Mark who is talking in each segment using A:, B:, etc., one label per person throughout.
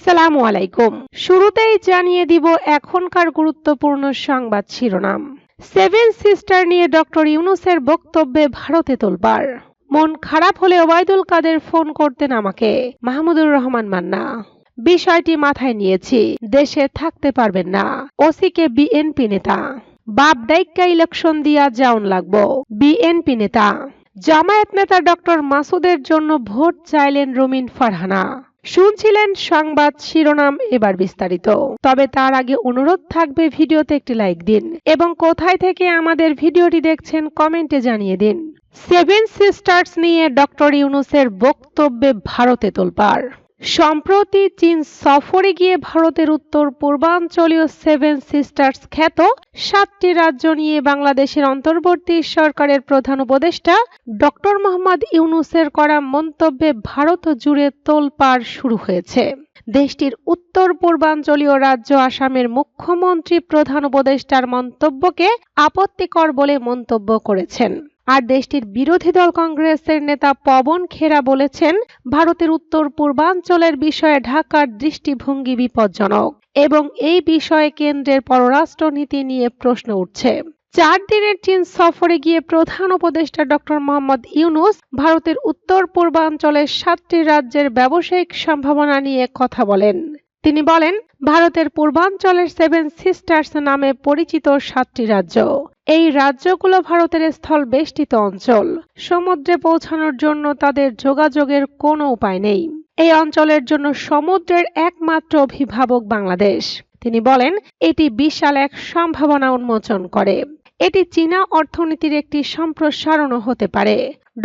A: আসসালামু আলাইকুম। শুরুতেই জানিয়ে দিব এখনকার গুরুত্বপূর্ণ সংবাদ শিরোনাম। সেভেন সিস্টার নিয়ে ডক্টর ইউনূসের বক্তব্যে ভারতে তোলপাড়। মন খারাপ হলে ওবায়দুল কাদের ফোন করতেন আমাকে, মাহমুদুর রহমান মান্না। বিষয়টি মাথায় নিয়েছি, দেশে থাকতে পারবেন না, ওসিকে বিএনপি নেতা। বাপ ডাইক্কা ইলেকশন দিয়া যাওন লাগবো, বিএনপি নেতা। জামায়াত নেতা ডক্টর মাসুদের জন্য ভোট চাইলেন রুমিন ফারহানা। শুনছিলেন সংবাদ শিরোনাম, এবার বিস্তারিত। তবে তার আগে অনুরোধ থাকবে ভিডিওতে একটি লাইক দিন এবং কোথায় থেকে আমাদের ভিডিওটি দেখছেন কমেন্টে জানিয়ে দিন। সেভেন সিস্টার্স নিয়ে ডক্টর ইউনূসের বক্তব্যে ভারতে তোলপাড়। সম্প্রতি চীন সফরে গিয়ে ভারতের উত্তর পূর্বাঞ্চলীয় সেভেন সিস্টার্স খ্যাত 7টি রাজ্য নিয়ে বাংলাদেশের অন্তর্বর্তী সরকারের প্রধান উপদেষ্টা ডক্টর মোহাম্মদ ইউনূসের করা মন্তব্যে ভারত জুড়ে তোলপাড় শুরু হয়েছে। দেশটির উত্তর পূর্বাঞ্চলীয় রাজ্য আসামের মুখ্যমন্ত্রী প্রধান উপদেষ্টার মন্তব্যকে আপত্তিকর বলে মন্তব্য করেছেন। আর দেশটির বিরোধী দল কংগ্রেসের নেতা পবন খেরা বলেছেন, ভারতের উত্তর পূর্বাঞ্চলের বিষয়ে ঢাকার দৃষ্টিভঙ্গি বিপজ্জনক এবং এই বিষয়ে কেন্দ্রের পররাষ্ট্রনীতি নিয়ে প্রশ্ন উঠছে। 4 দিনের চীন সফরে গিয়ে প্রধান উপদেষ্টা ডক্টর মোহাম্মদ ইউনূস ভারতের উত্তর পূর্বাঞ্চলের 7টি রাজ্যের ব্যবসায়িক সম্ভাবনা নিয়ে কথা বলেন। তিনি বলেন, ভারতের পূর্বাঞ্চলের সেভেন সিস্টার্স নামে পরিচিত 7টি রাজ্য। এই রাজ্যগুলো ভারতের স্থল বেষ্টিত অঞ্চল। সমুদ্রে পৌঁছানোর জন্য তাদের যোগাযোগের কোনো উপায় নেই। এই অঞ্চলের জন্য সমুদ্রের একমাত্র অভিভাবক বাংলাদেশ। তিনি বলেন, এটি বিশাল এক সম্ভাবনা উন্মোচন করে। এটি চীনা অর্থনীতির একটি সম্প্রসারণও হতে পারে।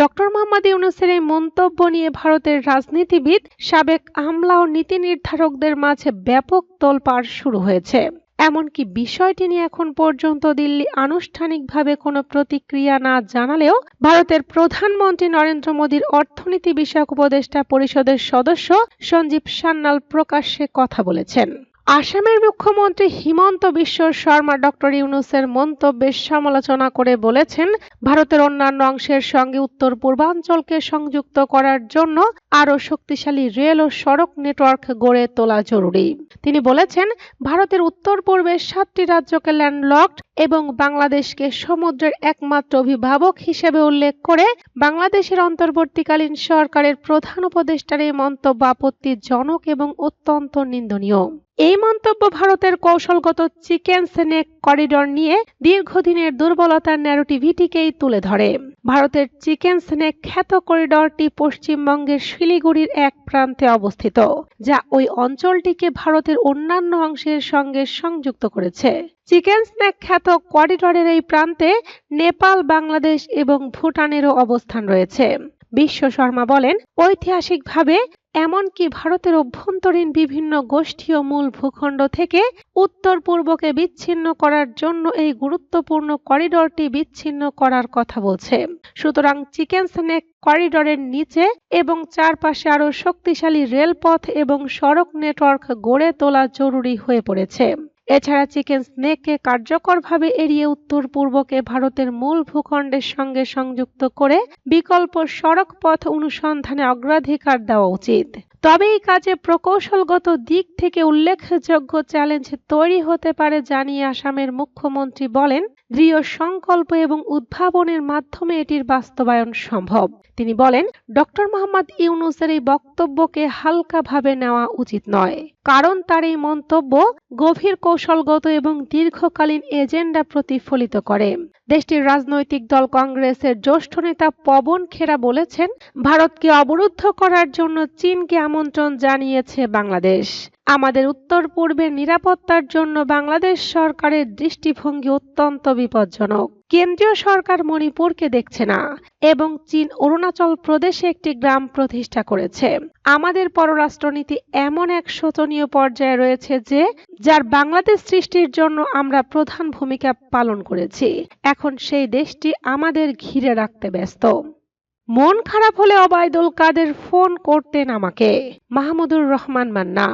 A: ডক্টর মোহাম্মদ ইউনূসের এই মন্তব্য নিয়ে ভারতের রাজনীতিবিদ, সাবেক আমলা ও নীতি নির্ধারকদের মাঝে ব্যাপক তোলপাড় শুরু হয়েছে। এমনকি বিষয়টি নিয়ে এখন পর্যন্ত দিল্লি আনুষ্ঠানিকভাবে কোনো প্রতিক্রিয়া না জানালেও ভারতের প্রধানমন্ত্রী নরেন্দ্র মোদীর অর্থনীতি বিষয়ক উপদেষ্টা পরিষদের সদস্য সঞ্জীব সান্যাল প্রকাশ্যে কথা বলেছেন। আসামের মুখ্যমন্ত্রী হিমন্ত বিশ্ব শর্মা ডক্টর ইউনূসের মন্তব্যের সমালোচনা করে বলেছেন, ভারতের অন্যান্য অংশের সঙ্গে উত্তর পূর্বাঞ্চলকে সংযুক্ত করার জন্য আরও শক্তিশালী রেল ও সড়ক নেটওয়ার্ক গড়ে তোলা জরুরি। তিনি বলেছেন, ভারতের উত্তর পূর্বের 7টি রাজ্যকে ল্যান্ডলকড এবং বাংলাদেশকে সমুদ্রের একমাত্র অভিভাবক হিসেবে উল্লেখ করে বাংলাদেশের অন্তর্বর্তীকালীন সরকারের প্রধান উপদেষ্টার এই মন্তব্য আপত্তিজনক এবং অত্যন্ত নিন্দনীয়। এই মন্তব্য ভারতের কৌশলগত চিকেন স্নেক করিডর নিয়ে দীর্ঘদিনের দুর্বলতার ন্যারেটিভিটিকেই তুলে ধরে। ভারতের চিকেন স্নেক খ্যাত করিডরটি পশ্চিমবঙ্গের শিলিগুড়ির এক প্রান্তে অবস্থিত, যা ওই অঞ্চলটিকে ভারতের অন্যান্য অংশের সঙ্গে সংযুক্ত করেছে। চিকেন স্নেক খ্যাত করিডরের এই প্রান্তে নেপাল, বাংলাদেশ এবং ভুটানেরও অবস্থান রয়েছে। বিশ্ব শর্মা বলেন, ঐতিহাসিকভাবে এমনকি ভারতের অভ্যন্তরীণ বিভিন্ন গোষ্ঠী ও মূল ভূখণ্ড থেকে উত্তর পূর্বকে বিচ্ছিন্ন করার জন্য এই গুরুত্বপূর্ণ করিডরটি বিচ্ছিন্ন করার কথা বলছে। সুতরাং চিকেন স্নেক করিডরের নিচে এবং চারপাশে আরও শক্তিশালী রেলপথ এবং সড়ক নেটওয়ার্ক গড়ে তোলা জরুরি হয়ে পড়েছে। এছাড়া চিকেন স্নেককে কার্যকরভাবে এড়িয়ে উত্তর পূর্বকে ভারতের মূল ভূখণ্ডের সঙ্গে সংযুক্ত করে বিকল্প সড়ক পথ অনুসন্ধানে অগ্রাধিকার দেওয়া উচিত। তবে এই কাজে প্রকৌশলগত দিক থেকে উল্লেখযোগ্য চ্যালেঞ্জ তৈরি হতে পারে জানিয়ে আসামের মুখ্যমন্ত্রী বলেন, দৃঢ় সংকল্প এবং উদ্ভাবনের মাধ্যমে এটির বাস্তবায়ন সম্ভব। তিনি বলেন, ডক্টর মোহাম্মদ ইউনূসের এই বক্তব্যকে হালকাভাবে নেওয়া উচিত নয়, কারণ তার এই মন্তব্য গভীর কৌশলগত এবং দীর্ঘকালীন এজেন্ডা প্রতিফলিত করে। দেশটির রাজনৈতিক দল কংগ্রেসের জ্যেষ্ঠ নেতা পবন খেরা বলেছেন, ভারতকে অবরুদ্ধ করার জন্য চীনকে আমন্ত্রণ জানিয়েছে বাংলাদেশ। আমাদের উত্তর পূর্বের নিরাপত্তার জন্য বাংলাদেশ সরকারের দৃষ্টিভঙ্গি অত্যন্ত বিপজ্জনক। কেন্দ্রীয় সরকার মণিপুরকে দেখছে না এবং চীন অরুণাচল প্রদেশে একটি গ্রাম প্রতিষ্ঠা করেছে। আমাদের পররাষ্ট্রনীতি এমন এক শোচনীয় পর্যায়ে রয়েছে যে যার বাংলাদেশ সৃষ্টির জন্য আমরা প্রধান ভূমিকা পালন করেছি। এখন সেই দেশটি আমাদের ঘিরে রাখতে ব্যস্ত। মন খারাপ হলে ওবায়দুল কাদের ফোন করতেন আমাকে। মাহমুদুর রহমান মান্না।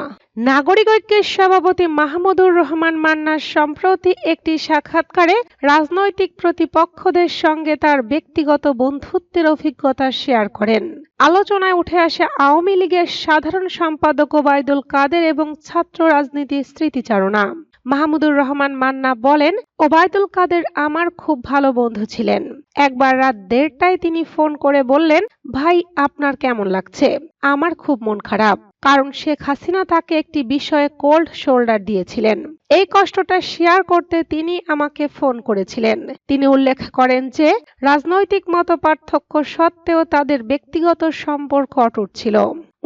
A: নাগরিক ঐক্যের সভাপতি মাহমুদুর রহমান মান্না সম্প্রতি একটি সাক্ষাৎকারে রাজনৈতিক প্রতিপক্ষদের সঙ্গে তার ব্যক্তিগত বন্ধুত্বের অভিজ্ঞতা শেয়ার করেন। আলোচনায় উঠে আসে আওয়ামী লীগের সাধারণ সম্পাদক ওবায়দুল কাদের এবং ছাত্র রাজনীতির স্মৃতিচারণা। মাহমুদুর রহমান মান্না বলেন, ওবায়দুল কাদের আমার খুব ভালো বন্ধু ছিলেন। একবার রাত 1:30টায় তিনি ফোন করে বললেন, ভাই আপনার কেমন লাগছে? আমার খুব মন খারাপ, কারণ শেখ হাসিনা তাকে একটি বিষয়ে কোল্ড শোল্ডার দিয়েছিলেন। এই কষ্টটা শেয়ার করতে তিনি আমাকে ফোন করেছিলেন। তিনি উল্লেখ করেন যে রাজনৈতিক মতপার্থক্য সত্ত্বেও তাদের ব্যক্তিগত সম্পর্ক অটুট ছিল।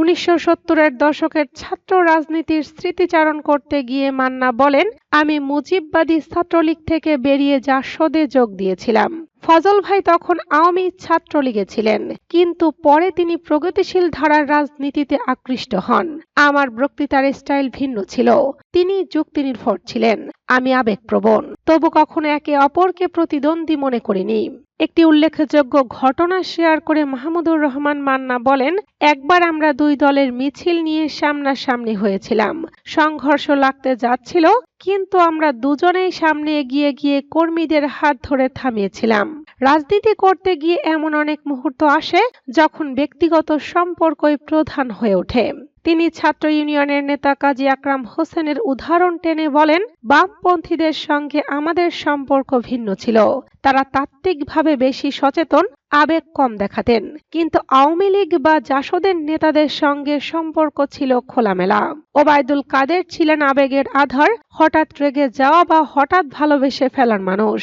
A: 1970-এর দশকের ছাত্র রাজনীতির স্মৃতিচারণ করতে গিয়ে মান্না বলেন, আমি মুজিববাদী ছাত্রলীগ থেকে বেরিয়ে জাসদে যোগ দিয়েছিলাম। ফজল ভাই তখন আওয়ামী ছাত্রলীগে ছিলেন, কিন্তু পরে তিনি প্রগতিশীল ধারার রাজনীতিতে আকৃষ্ট হন। আমার বক্তৃতার স্টাইল ভিন্ন ছিল, তিনি যুক্তিনির্ভর ছিলেন, আমি আবেগপ্রবণ, তবু কখনো একে অপরকে প্রতিদ্বন্দ্বী মনে করিনি। একটি উল্লেখযোগ্য ঘটনা শেয়ার করে মাহমুদুর রহমান মান্না বলেন, একবার আমরা দুই দলের মিছিল নিয়ে সামনাসামনি হয়েছিলাম। সংঘর্ষ লাগতে যাচ্ছিল, কিন্তু আমরা দুজনেই সামনে এগিয়ে গিয়ে কর্মীদের হাত ধরে থামিয়েছিলাম। রাজনীতি করতে গিয়ে এমন অনেক মুহূর্ত আসে যখন ব্যক্তিগত সম্পর্কই প্রধান হয়ে ওঠে। তিনি ছাত্র ইউনিয়নের নেতা কাজী আকরাম হোসেনের উদাহরণ টেনে বলেন, বামপন্থীদের সঙ্গে আমাদের সম্পর্ক ভিন্ন ছিল। তারা তাত্ত্বিকভাবে বেশি সচেতন, আবেগ কম দেখাতেন, কিন্তু আওয়ামী লীগ বা জাসদের নেতাদের সঙ্গে সম্পর্ক ছিল খোলামেলা। ওবায়দুল কাদের ছিলেন আবেগের আধার, হঠাৎ রেগে যাওয়া বা হঠাৎ ভালোবেসে ফেলার মানুষ।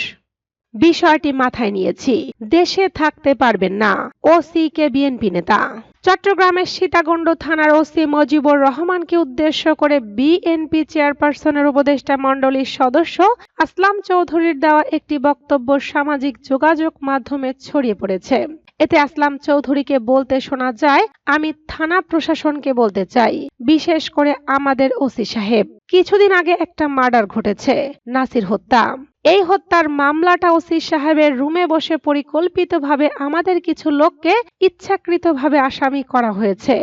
A: বিষয়টি মাথায় নিয়েছি, দেশে থাকতে পারবেন না, ওসি কে বিএনপি নেতা। চট্টগ্রামের সীতাকুণ্ড থানার ওসি মজিবুর রহমানকে উদ্দেশ্য করে বিএনপি চেয়ারপারসনের উপদেষ্টা মণ্ডলীর সদস্য আসলাম চৌধুরীর দেওয়া একটি বক্তব্য সামাজিক যোগাযোগ মাধ্যমে ছড়িয়ে পড়েছে। এতে আসলাম চৌধুরীকে বলতে শোনা যায়, আমি থানা প্রশাসনকে বলতে চাই, বিশেষ করে আমাদের ওসি সাহেব, কিছুদিন আগে একটা মার্ডার ঘটেছে, নাসির হত্যা। এই হত্যার মামলাটা ওসি সাহেবের রুমে বসে পরিকল্পিতভাবে আমাদের কিছু লোককে ইচ্ছাকৃতভাবে আসামি করা হয়েছে।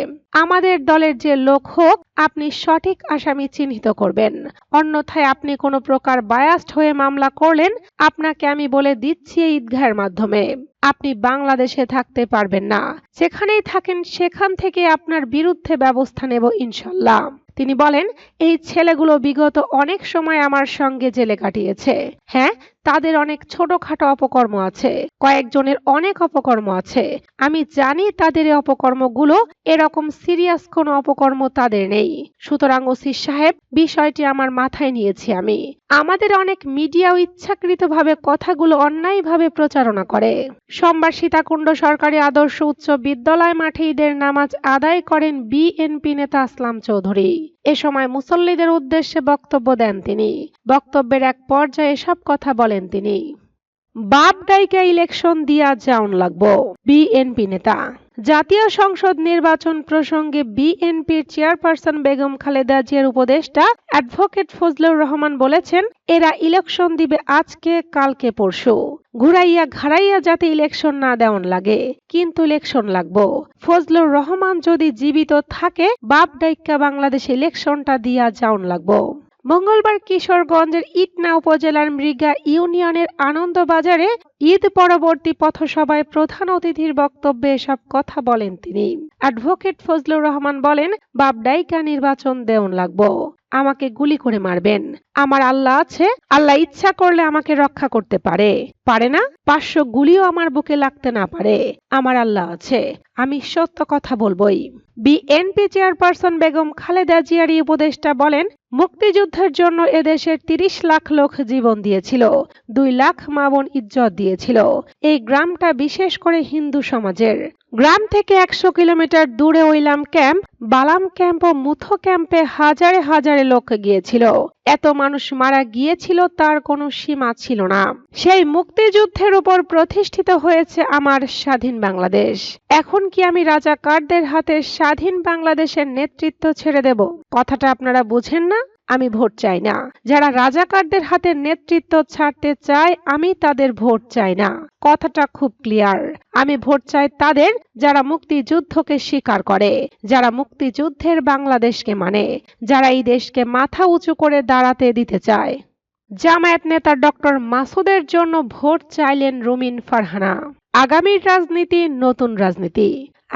A: আমাদের দলের যে লোক হোক, আপনি সঠিক আসামি চিহ্নিত করবেন, অন্যথায় আপনি কোনো প্রকার বায়াসড হয়ে মামলা করলেন, আপনাকে আমি বলে দিচ্ছি এই ঈদগাহের মাধ্যমে আপনি বাংলাদেশে থাকতে পারবেন না। যেখানেই থাকেন সেখান থেকে আপনার বিরুদ্ধে ব্যবস্থা নেব ইনশাল্লাহ। তিনি বলেন, এই ছেলেগুলো বিগত অনেক সময় আমার সঙ্গে জেলে কাটিয়েছে। হ্যাঁ, তাদের অনেক ছোটখাটো অপকর্ম আছে, কয়েকজনের অনেক অপকর্ম আছে। আমি জানি তাদের এই অপকর্মগুলো, এরকম সিরিয়াস কোনো অপকর্ম তাদের নেই। সুতরাং ওসি সাহেব, বিষয়টি আমার মাথায় নিয়েছি আমি। আমাদের অনেক মিডিয়াও ইচ্ছাকৃতভাবে কথাগুলো অন্যায়ভাবে প্রচারণা করে। সোমবার সীতাকুণ্ড সরকারি আদর্শ উচ্চ বিদ্যালয় মাঠে ঈদের নামাজ আদায় করেন বিএনপি নেতা আসলাম চৌধুরী। এ সময় মুসল্লিদের উদ্দেশ্যে বক্তব্য দেন তিনি। বক্তব্যের এক পর্যায়ে এসব কথা বলেন তিনি। বাপ ডাইকা ইলেকশন দিয়া যাওন লাগবো, বিএনপি নেতা। জাতীয় সংসদ নির্বাচন প্রসঙ্গে বিএনপির চেয়ারপারসন বেগম খালেদা জিয়ার উপদেষ্টা অ্যাডভোকেট ফজলুর রহমান বলেছেন, এরা ইলেকশন দিবে আজকে, কালকে, পরশু, ঘুরাইয়া ঘাড়াইয়া যাতে ইলেকশন না দেওয়ান লাগে, কিন্তু ইলেকশন লাগবো। ফজলুর রহমান যদি জীবিত থাকে, বাপ ডাইকা বাংলাদেশে ইলেকশনটা দিয়া যাওন লাগবো। মঙ্গলবার কিশোরগঞ্জের ইটনা উপজেলার মৃগা ইউনিয়নের আনন্দবাজারে ঈদ পরবর্তী পথসভায় প্রধান অতিথির বক্তব্যে এসব কথা বলেন তিনি। অ্যাডভোকেট ফজলুর রহমান বলেন, বাপ ডাইকা নির্বাচন দেওন লাগবো, আমাকে গুলি করে মারবেন, আমার আল্লাহ আছে, আল্লাহ ইচ্ছা করলে আমাকে রক্ষা করতে পারে, পারে না 500 গুলিও আমার বুকে লাগতে না পারে, আমার আল্লাহ আছে, আমি সত্য কথা বলবই। বিএনপি চেয়ারপারসন বেগম খালেদা জিয়ার উপদেষ্টা বলেন, মুক্তিযুদ্ধের জন্য এদেশের 30 লাখ লোক জীবন দিয়েছিল, 2 লাখ মা বোন ইজ্জত দিয়েছিল। এই গ্রামটা বিশেষ করে হিন্দু সমাজের। গ্রাম থেকে 100 কিলোমিটার দূরে ওইলাম ক্যাম্প, বালাম ক্যাম্প ও মুথো ক্যাম্পে হাজারে হাজারে লোক গিয়েছিল। এত মানুষ মারা গিয়েছিল, তার কোনো সীমা ছিল না। সেই মুক্তিযুদ্ধের উপর প্রতিষ্ঠিত হয়েছে আমার স্বাধীন বাংলাদেশ। এখন কি আমি রাজাকারদের হাতে স্বাধীন বাংলাদেশের নেতৃত্ব ছেড়ে দেব? কথাটা আপনারা বুঝেন না? আমি ভোট চাই না। যারা রাজাকারদের হাতে নেতৃত্ব ছাড়তে চায় আমি তাদের ভোট চাই না। কথাটা খুব ক্লিয়ার। আমি ভোট চাই তাদের যারা মুক্তিযুদ্ধকে স্বীকার করে, যারা মুক্তিযুদ্ধের বাংলাদেশকে মানে, যারা এই দেশকে মাথা উঁচু করে দাঁড়াতে দিতে চায়। জামায়াত নেতা ডক্টর মাসুদের জন্য ভোট চাইলেন রুমিন ফারহানা। আগামীর রাজনীতি নতুন রাজনীতি,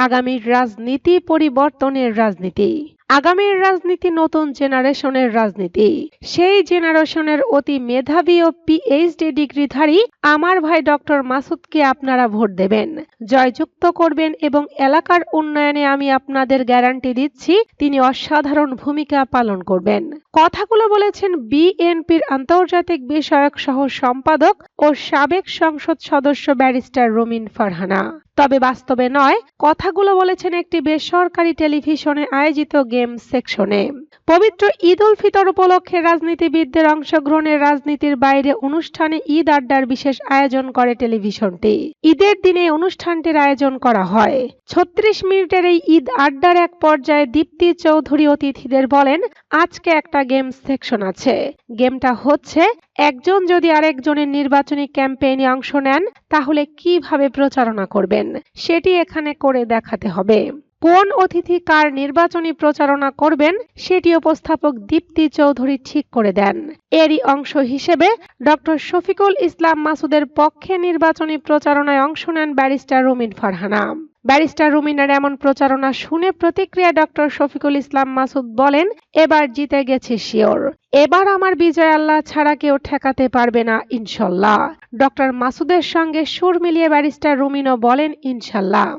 A: আগামীর রাজনীতি পরিবর্তনের রাজনীতি, আগামীর রাজনীতি নতুন জেনারেশনের রাজনীতি। সেই জেনারেশনের অতি মেধাবী ও পিএইচডি ডিগ্রিধারী আমার ভাই ডক্টর মাসুদকে আপনারা ভোট দেবেন, জয়যুক্ত করবেন এবং এলাকার উন্নয়নে আমি আপনাদের গ্যারান্টি দিচ্ছি তিনি অসাধারণ ভূমিকা পালন করবেন। কথাগুলো বলেছেন বিএনপির আন্তর্জাতিক বিষয়ক সহ সম্পাদক ও সাবেক সংসদ সদস্য ব্যারিস্টার রুমিন ফারহানা। তবে বাস্তবে নয়, কথাগুলো বলেছেন একটি বেসরকারি টেলিভিশনে আয়োজিত গেম সেকশনে। পবিত্র ঈদ উল ফিতর উপলক্ষে রাজনীতিবিদদের অংশগ্রহণের রাজনীতির বাইরে অনুষ্ঠানে ঈদ আড্ডার বিশেষ আয়োজন করে টেলিভিশনটি। ঈদের দিনে অনুষ্ঠানটির আয়োজন করা হয়। ৩৬ মিনিটের এই ঈদ আড্ডার এক পর্যায়ে দীপ্তি চৌধুরী অতিথিদের বলেন, আজকে একটা গেম সেকশন আছে। গেমটা হচ্ছে একজন যদি আরেকজনের নির্বাচনী ক্যাম্পেইনে অংশ নেন তাহলে কিভাবে প্রচারণা করবেন সেটি এখানে করে দেখাতে হবে। কোন অতিথি কার নির্বাচনী প্রচারণা করবেন সেটি উপস্থাপক দীপ্তি চৌধুরী ঠিক করে দেন। এরই অংশ হিসেবে ডক্টর শফিকুল ইসলাম মাসুদের পক্ষে নির্বাচনী প্রচারণায় অংশ নেন ব্যারিস্টার রুমিন ফারহানা। ব্যারিস্টার রুমিনের এমন প্রচারণা শুনে প্রতিক্রিয়া ডক্টর শফিকুল ইসলাম মাসুদ বলেন, এবার জিতে গেছি শিওর, এবার আমার বিজয় আল্লাহ ছাড়া কেউ ঠেকাতে পারবে না ইনশাল্লাহ। ডক্টর মাসুদের সঙ্গে সুর মিলিয়ে ব্যারিস্টার রুমিনও বলেন ইনশাল্লাহ।